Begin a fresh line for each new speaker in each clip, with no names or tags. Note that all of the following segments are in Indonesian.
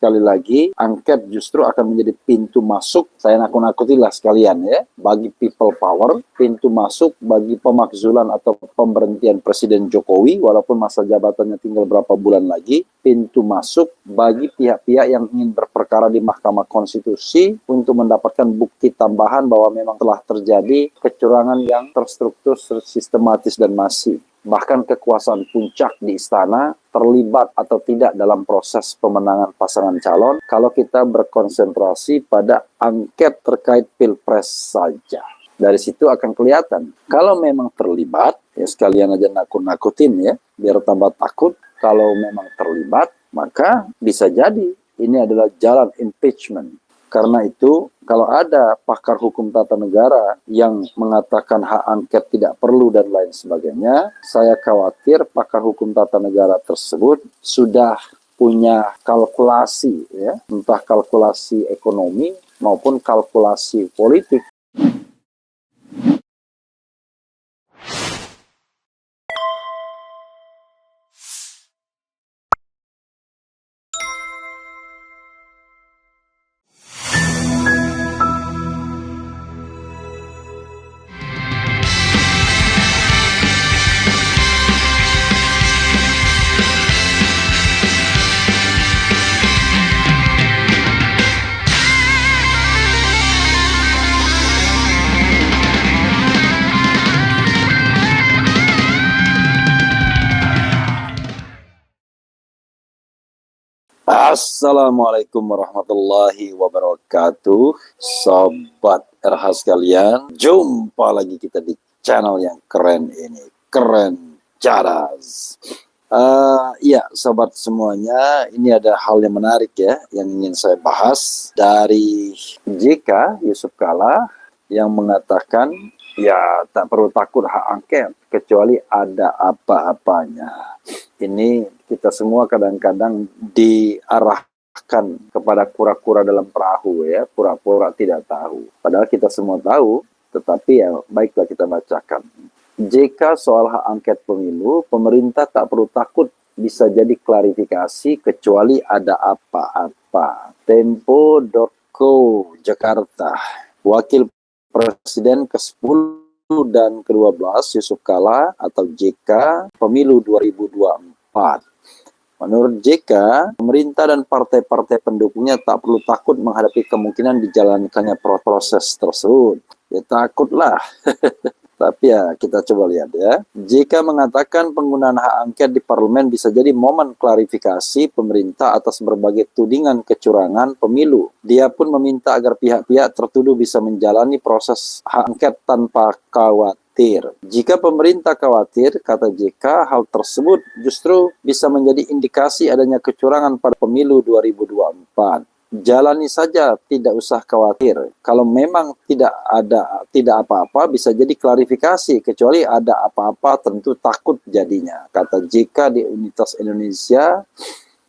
sekali lagi, angket justru akan menjadi pintu masuk, saya nakut-nakutilah sekalian ya, bagi people power, pintu masuk bagi pemakzulan atau pemberhentian Presiden Jokowi, walaupun masa jabatannya tinggal berapa bulan lagi, pintu masuk bagi pihak-pihak yang ingin berperkara di Mahkamah Konstitusi untuk mendapatkan bukti tambahan bahwa memang telah terjadi kecurangan yang terstruktur, sistematis, dan masif. Bahkan kekuasaan puncak di istana terlibat atau tidak dalam proses pemenangan pasangan calon kalau kita berkonsentrasi pada angket terkait pilpres saja. Dari situ akan kelihatan. Kalau memang terlibat, ya sekalian aja nakut-nakutin ya, biar tambah takut. Kalau memang terlibat, maka bisa jadi ini adalah jalan impeachment. Karena itu, kalau ada pakar hukum tata negara yang mengatakan hak angket tidak perlu dan lain sebagainya, saya khawatir pakar hukum tata negara tersebut sudah punya kalkulasi, ya, entah kalkulasi ekonomi maupun kalkulasi politik. Assalamualaikum warahmatullahi wabarakatuh. Sobat RH sekalian, jumpa lagi kita di channel yang keren ini, Keren Cadas. Ya sobat semuanya, ini ada hal yang menarik ya yang ingin saya bahas dari JK Yusuf Kala yang mengatakan ya tak perlu takut hak angket kecuali ada apa-apanya. Ini kita semua kadang-kadang diarahkan kepada kura-kura dalam perahu ya, pura-pura tidak tahu. Padahal kita semua tahu, tetapi ya baiklah kita bacakan. JK soal hak angket pemilu, pemerintah tak perlu takut bisa jadi klarifikasi kecuali ada apa-apa. Tempo.co Jakarta. Wakil Presiden ke-10 dan ke-12 Yusuf Kala atau JK pemilu 2024. Menurut JK, pemerintah dan partai-partai pendukungnya tak perlu takut menghadapi kemungkinan dijalankannya proses tersebut. Ya takutlah. Tapi ya kita coba lihat ya. JK mengatakan penggunaan hak angket di parlemen bisa jadi momen klarifikasi pemerintah atas berbagai tudingan kecurangan pemilu. Dia pun meminta agar pihak-pihak tertuduh bisa menjalani proses hak angket tanpa khawatir. Jika pemerintah khawatir, kata JK, hal tersebut justru bisa menjadi indikasi adanya kecurangan pada pemilu 2024. Jalani saja, tidak usah khawatir. Kalau memang tidak apa-apa, bisa jadi klarifikasi. Kecuali ada apa-apa, tentu takut jadinya. Kata JK di Universitas Indonesia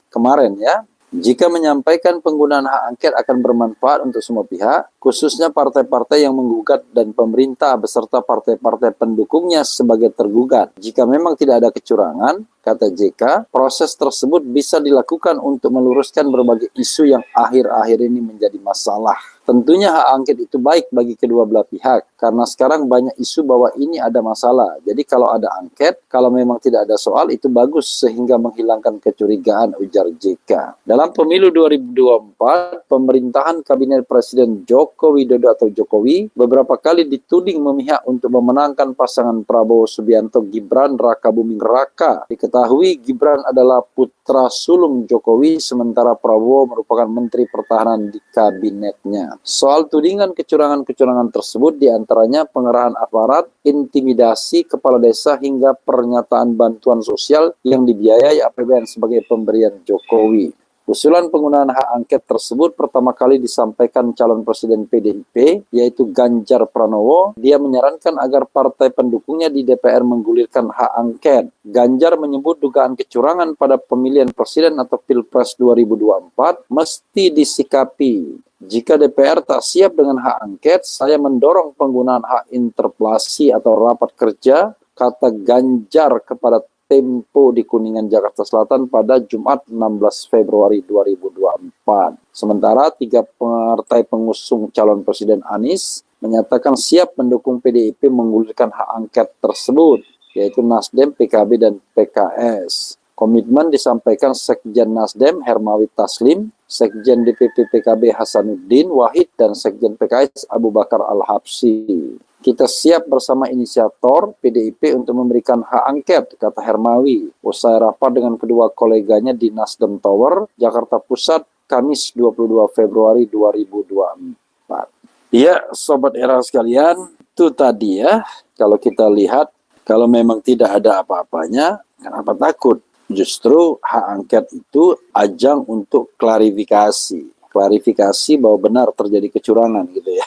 kemarin ya. Jika menyampaikan penggunaan hak angket akan bermanfaat untuk semua pihak, khususnya partai-partai yang menggugat dan pemerintah beserta partai-partai pendukungnya sebagai tergugat. Jika memang tidak ada kecurangan, kata JK, proses tersebut bisa dilakukan untuk meluruskan berbagai isu yang akhir-akhir ini menjadi masalah. Tentunya hak angket itu baik bagi kedua belah pihak, karena sekarang banyak isu bahwa ini ada masalah. Jadi kalau ada angket, kalau memang tidak ada soal, itu bagus sehingga menghilangkan kecurigaan, ujar JK. Dalam pemilu 2024, pemerintahan Kabinet Presiden Joko Widodo atau Jokowi beberapa kali dituding memihak untuk memenangkan pasangan Prabowo Subianto Gibran Raka Buming Raka. Diketahui Gibran adalah putra sulung Jokowi, sementara Prabowo merupakan Menteri Pertahanan di kabinetnya. Soal tudingan kecurangan-kecurangan tersebut diantaranya pengerahan aparat, intimidasi kepala desa hingga pernyataan bantuan sosial yang dibiayai APBN sebagai pemberian Jokowi. Usulan penggunaan hak angket tersebut pertama kali disampaikan calon presiden PDIP, yaitu Ganjar Pranowo. Dia menyarankan agar partai pendukungnya di DPR menggulirkan hak angket. Ganjar menyebut dugaan kecurangan pada pemilihan presiden atau Pilpres 2024 mesti disikapi. Jika DPR tak siap dengan hak angket, saya mendorong penggunaan hak interpelasi atau rapat kerja, kata Ganjar kepada Tempo di Kuningan, Jakarta Selatan pada Jumat 16 Februari 2024. Sementara 3 partai pengusung calon Presiden Anies menyatakan siap mendukung PDIP menggulirkan hak angket tersebut, yaitu Nasdem, PKB, dan PKS. Komitmen disampaikan Sekjen Nasdem Hermawi Taslim, Sekjen DPP PKB Hasanuddin Wahid, dan Sekjen PKS Abu Bakar Al-Habsyi. Kita siap bersama inisiator PDIP untuk memberikan hak angket, kata Hermawi, usai rapat dengan kedua koleganya di Nasdem Tower, Jakarta Pusat, Kamis 22 Februari 2024. Ya, Sobat Era sekalian, itu tadi ya, kalau kita lihat, kalau memang tidak ada apa-apanya, kenapa takut? Justru hak angket itu ajang untuk klarifikasi bahwa benar terjadi kecurangan gitu ya.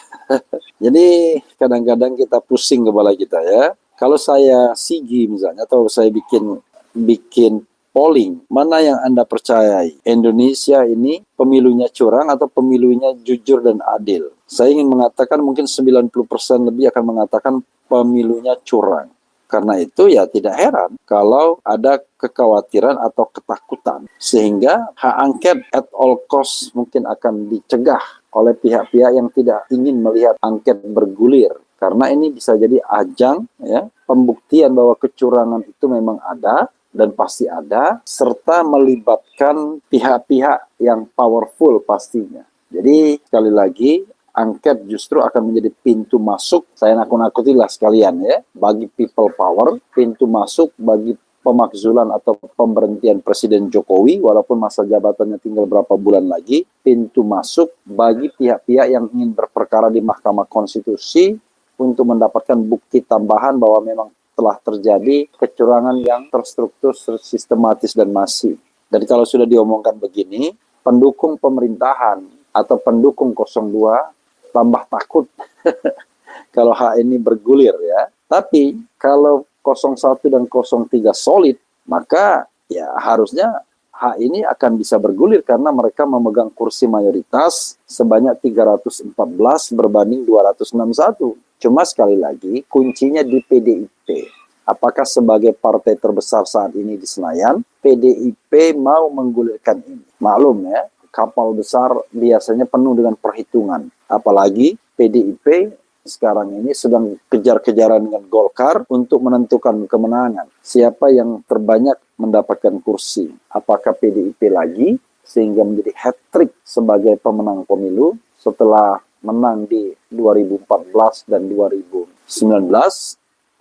Jadi kadang-kadang kita pusing kepala kita ya. Kalau saya sigi misalnya, atau saya bikin polling, mana yang Anda percayai? Indonesia ini pemilunya curang atau pemilunya jujur dan adil? Saya ingin mengatakan mungkin 90% lebih akan mengatakan pemilunya curang. Karena itu ya tidak heran kalau ada kekhawatiran atau ketakutan. Sehingga hak angket at all cost mungkin akan dicegah oleh pihak-pihak yang tidak ingin melihat angket bergulir. Karena ini bisa jadi ajang ya, pembuktian bahwa kecurangan itu memang ada dan pasti ada, serta melibatkan pihak-pihak yang powerful pastinya. Jadi sekali lagi, angket justru akan menjadi pintu masuk, saya nakut-nakutilah sekalian ya, bagi people power, pintu masuk bagi pemakzulan atau pemberhentian Presiden Jokowi, walaupun masa jabatannya tinggal berapa bulan lagi, pintu masuk bagi pihak-pihak yang ingin berperkara di Mahkamah Konstitusi untuk mendapatkan bukti tambahan bahwa memang telah terjadi kecurangan yang terstruktur, sistematis, dan masif. Dan kalau sudah diomongkan begini, pendukung pemerintahan atau pendukung 02 tambah takut kalau hak ini bergulir ya. Tapi kalau 01 dan 03 solid, maka ya harusnya hak ini akan bisa bergulir karena mereka memegang kursi mayoritas sebanyak 314 berbanding 261. Cuma sekali lagi kuncinya di PDIP. Apakah sebagai partai terbesar saat ini di Senayan, PDIP mau menggulirkan ini? Maklum ya, kapal besar biasanya penuh dengan perhitungan. Apalagi PDIP sekarang ini sedang kejar-kejaran dengan Golkar untuk menentukan kemenangan. Siapa yang terbanyak mendapatkan kursi? Apakah PDIP lagi sehingga menjadi hat-trick sebagai pemenang pemilu setelah menang di 2014 dan 2019?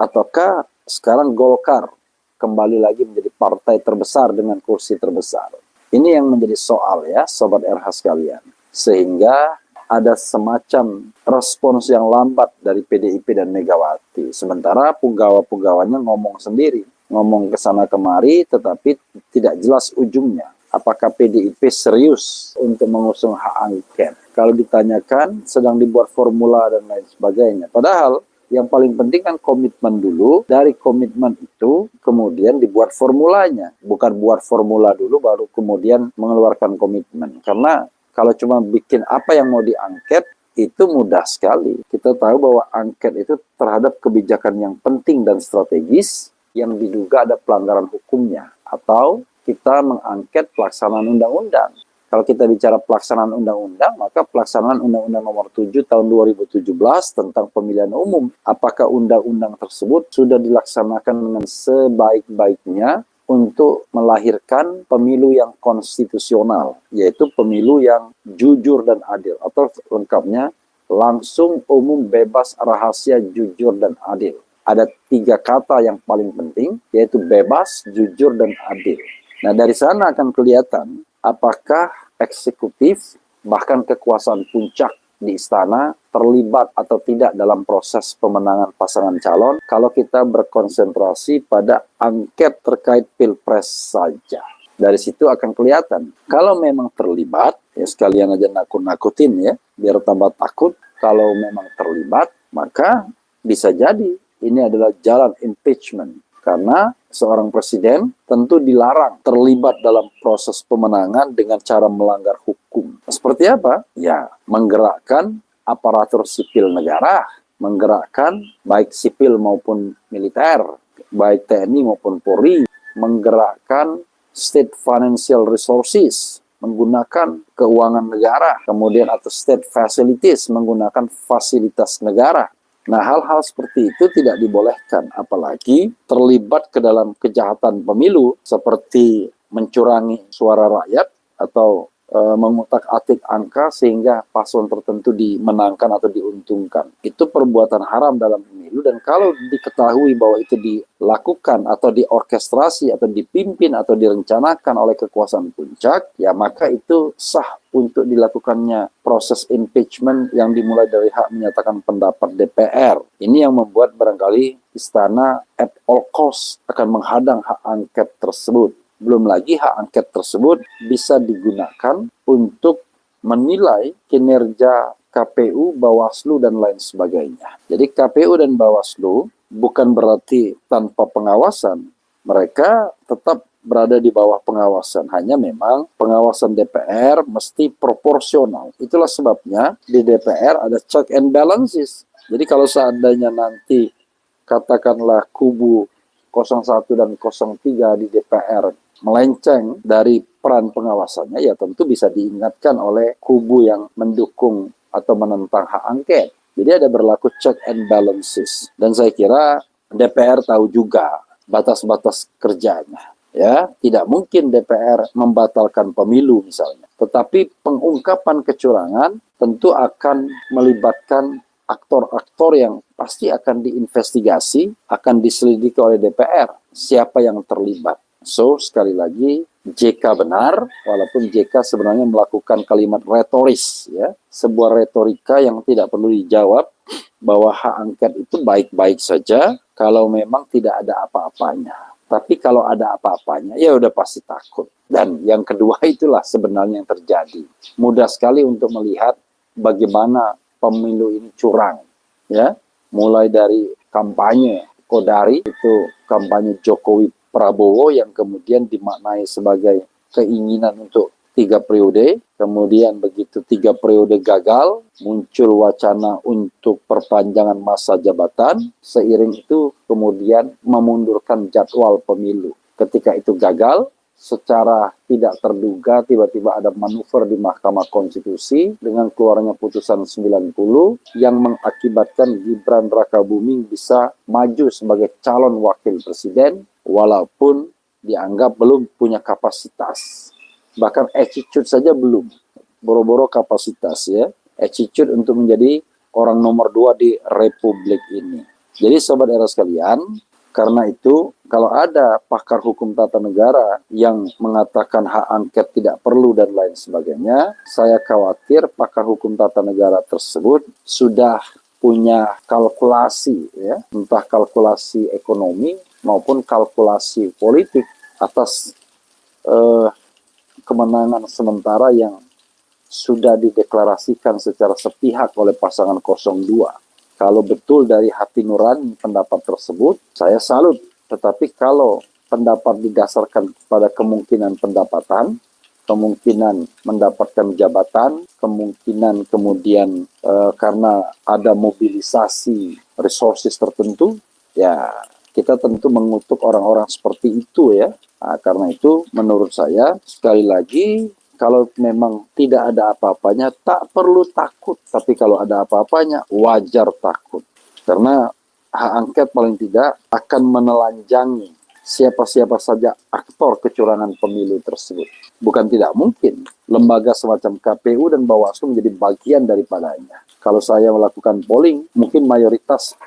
Ataukah sekarang Golkar kembali lagi menjadi partai terbesar dengan kursi terbesar? Ini yang menjadi soal ya, Sobat RH sekalian. Sehingga ada semacam respons yang lambat dari PDIP dan Megawati. Sementara punggawa-punggawanya ngomong sendiri. Ngomong ke sana kemari, tetapi tidak jelas ujungnya. Apakah PDIP serius untuk mengusung hak angket? Kalau ditanyakan, sedang dibuat formula dan lain sebagainya. Padahal yang paling penting kan komitmen dulu. Dari komitmen itu kemudian dibuat formulanya. Bukan buat formula dulu baru kemudian mengeluarkan komitmen. Karena kalau cuma bikin apa yang mau diangket itu mudah sekali. Kita tahu bahwa angket itu terhadap kebijakan yang penting dan strategis yang diduga ada pelanggaran hukumnya. Atau kita mengangket pelaksanaan undang-undang. Kalau kita bicara pelaksanaan undang-undang, maka pelaksanaan Undang-Undang Nomor 7 Tahun 2017 tentang pemilihan umum. Apakah undang-undang tersebut sudah dilaksanakan dengan sebaik-baiknya untuk melahirkan pemilu yang konstitusional, yaitu pemilu yang jujur dan adil, atau lengkapnya langsung, umum, bebas, rahasia, jujur, dan adil. Ada 3 kata yang paling penting, yaitu bebas, jujur, dan adil. Nah, dari sana akan kelihatan apakah eksekutif, bahkan kekuasaan puncak di istana, terlibat atau tidak dalam proses pemenangan pasangan calon kalau kita berkonsentrasi pada angket terkait pilpres saja. Dari situ akan kelihatan. Kalau memang terlibat, ya sekalian aja nakut-nakutin ya, biar tambah takut. Kalau memang terlibat, maka bisa jadi ini adalah jalan impeachment. Karena seorang presiden tentu dilarang terlibat dalam proses pemenangan dengan cara melanggar hukum. Seperti apa? Ya, menggerakkan aparatur sipil negara, menggerakkan baik sipil maupun militer, baik TNI maupun Polri, menggerakkan state financial resources, menggunakan keuangan negara, kemudian atau state facilities, menggunakan fasilitas negara. Nah, hal-hal seperti itu tidak dibolehkan, apalagi terlibat ke dalam kejahatan pemilu seperti mencurangi suara rakyat atau mengutak-atik angka sehingga paslon tertentu dimenangkan atau diuntungkan. Itu perbuatan haram dalam pemilu, dan kalau diketahui bahwa itu dilakukan atau diorkestrasi atau dipimpin atau direncanakan oleh kekuasaan puncak, ya maka itu sah untuk dilakukannya proses impeachment yang dimulai dari hak menyatakan pendapat DPR. Ini yang membuat barangkali istana at all cost akan menghadang hak angket tersebut. Belum lagi hak angket tersebut bisa digunakan untuk menilai kinerja KPU, Bawaslu, dan lain sebagainya. Jadi KPU dan Bawaslu bukan berarti tanpa pengawasan. Mereka tetap berada di bawah pengawasan. Hanya memang pengawasan DPR mesti proporsional. Itulah sebabnya di DPR ada check and balances. Jadi kalau seandainya nanti katakanlah kubu 01 dan 03 di DPR melenceng dari peran pengawasannya, ya tentu bisa diingatkan oleh kubu yang mendukung atau menentang hak angket. Jadi ada berlaku check and balances. Dan saya kira DPR tahu juga batas-batas kerjanya. Ya, tidak mungkin DPR membatalkan pemilu misalnya. Tetapi pengungkapan kecurangan tentu akan melibatkan aktor-aktor yang pasti akan diinvestigasi, akan diselidiki oleh DPR siapa yang terlibat. So, sekali lagi, JK benar, walaupun JK sebenarnya melakukan kalimat retoris, ya, sebuah retorika yang tidak perlu dijawab, bahwa hak angket itu baik-baik saja kalau memang tidak ada apa-apanya. Tapi kalau ada apa-apanya, ya udah pasti takut. Dan yang kedua itulah sebenarnya yang terjadi. Mudah sekali untuk melihat bagaimana pemilu ini curang, ya, mulai dari kampanye Kodari, itu kampanye Jokowi Prabowo yang kemudian dimaknai sebagai keinginan untuk 3 periode, kemudian begitu 3 periode gagal, muncul wacana untuk perpanjangan masa jabatan, seiring itu kemudian memundurkan jadwal pemilu. Ketika itu gagal, secara tidak terduga tiba-tiba ada manuver di Mahkamah Konstitusi dengan keluarnya putusan 90 yang mengakibatkan Gibran Rakabuming bisa maju sebagai calon wakil presiden walaupun dianggap belum punya kapasitas. Bahkan attitude saja belum. Boro-boro kapasitas, ya. Attitude untuk menjadi orang nomor 2 di Republik ini. Jadi sobat era sekalian, karena itu kalau ada pakar hukum tata negara yang mengatakan hak angket tidak perlu dan lain sebagainya, saya khawatir pakar hukum tata negara tersebut sudah punya kalkulasi, ya, entah kalkulasi ekonomi maupun kalkulasi politik atas kemenangan sementara yang sudah dideklarasikan secara sepihak oleh pasangan 02. Kalau betul dari hati nurani pendapat tersebut, saya salut. Tetapi kalau pendapat didasarkan pada kemungkinan pendapatan, kemungkinan mendapatkan jabatan, kemungkinan kemudian karena ada mobilisasi resources tertentu, ya kita tentu mengutuk orang-orang seperti itu, ya. Nah, karena itu menurut saya sekali lagi, kalau memang tidak ada apa-apanya tak perlu takut, tapi kalau ada apa-apanya wajar takut. Karena hak angket paling tidak akan menelanjangi siapa-siapa saja aktor kecurangan pemilu tersebut. Bukan tidak mungkin lembaga semacam KPU dan Bawaslu menjadi bagian daripadanya. Kalau saya melakukan polling, mungkin mayoritas,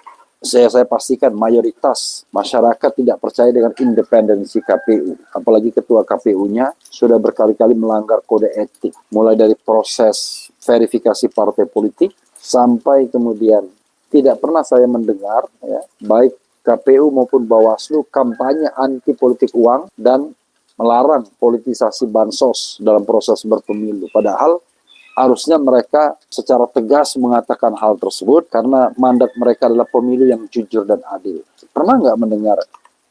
saya pastikan mayoritas masyarakat tidak percaya dengan independensi KPU. Apalagi ketua KPU-nya sudah berkali-kali melanggar kode etik. Mulai dari proses verifikasi partai politik, sampai kemudian tidak pernah saya mendengar, ya, baik KPU maupun Bawaslu kampanye anti politik uang dan melarang politisasi bansos dalam proses berpemilu. Padahal harusnya mereka secara tegas mengatakan hal tersebut karena mandat mereka adalah pemilu yang jujur dan adil. Pernah nggak mendengar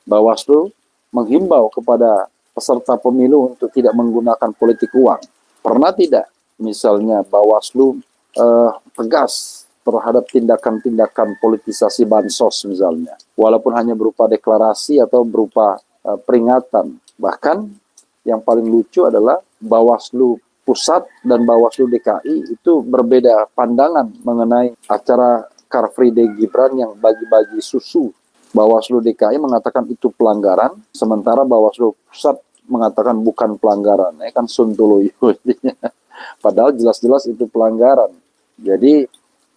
Bawaslu menghimbau kepada peserta pemilu untuk tidak menggunakan politik uang? Pernah tidak misalnya Bawaslu tegas terhadap tindakan-tindakan politisasi bansos misalnya, walaupun hanya berupa deklarasi atau berupa peringatan. Bahkan yang paling lucu adalah Bawaslu Pusat dan Bawaslu DKI itu berbeda pandangan mengenai acara Car Free Day Gibran yang bagi-bagi susu. Bawaslu DKI mengatakan itu pelanggaran, sementara Bawaslu Pusat mengatakan bukan pelanggaran. Kan suntuloyo. Padahal jelas-jelas itu pelanggaran. Jadi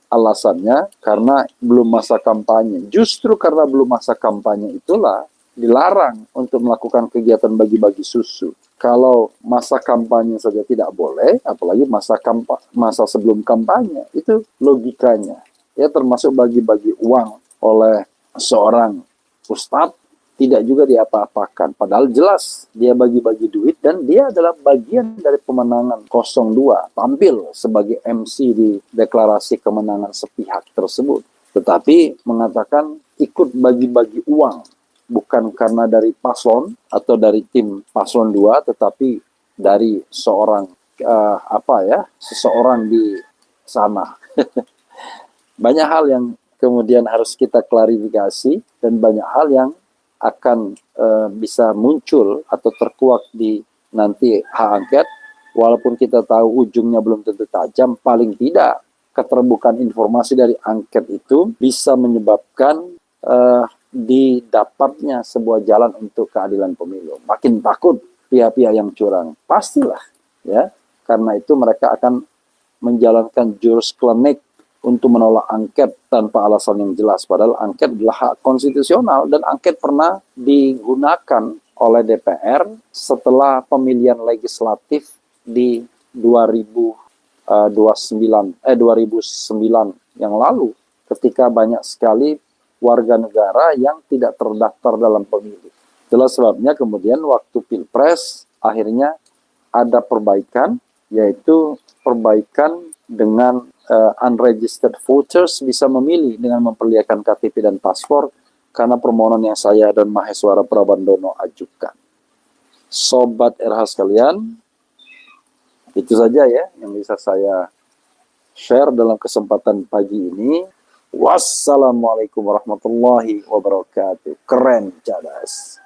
alasannya karena belum masa kampanye. Justru karena belum masa kampanye itulah dilarang untuk melakukan kegiatan bagi-bagi susu. Kalau masa kampanye saja tidak boleh, apalagi masa sebelum kampanye, itu logikanya. Ya termasuk bagi-bagi uang oleh seorang ustadz tidak juga diapa-apakan. Padahal jelas dia bagi-bagi duit dan dia adalah bagian dari pemenangan 02. Tampil sebagai MC di deklarasi kemenangan sepihak tersebut. Tetapi mengatakan ikut bagi-bagi uang. Bukan karena dari paslon atau dari tim paslon 2, tetapi dari seorang seseorang di sana. Banyak hal yang kemudian harus kita klarifikasi dan banyak hal yang akan bisa muncul atau terkuak di nanti hak angket, walaupun kita tahu ujungnya belum tentu tajam, paling tidak keterbukaan informasi dari angket itu bisa menyebabkan didapatnya sebuah jalan untuk keadilan pemilu. Makin takut pihak-pihak yang curang, pastilah ya, karena itu mereka akan menjalankan jurus klinik untuk menolak angket tanpa alasan yang jelas. Padahal angket adalah hak konstitusional dan angket pernah digunakan oleh DPR setelah pemilihan legislatif di 2009 yang lalu, ketika banyak sekali warga negara yang tidak terdaftar dalam pemilu. Itulah sebabnya kemudian waktu Pilpres akhirnya ada perbaikan, yaitu perbaikan dengan unregistered voters bisa memilih dengan memperlihatkan KTP dan paspor karena permohonan yang saya dan Maheswara Prabandono ajukan. Sobat RH sekalian, itu saja ya yang bisa saya share dalam kesempatan pagi ini. Wassalamualaikum warahmatullahi wabarakatuh. Keren, cadas.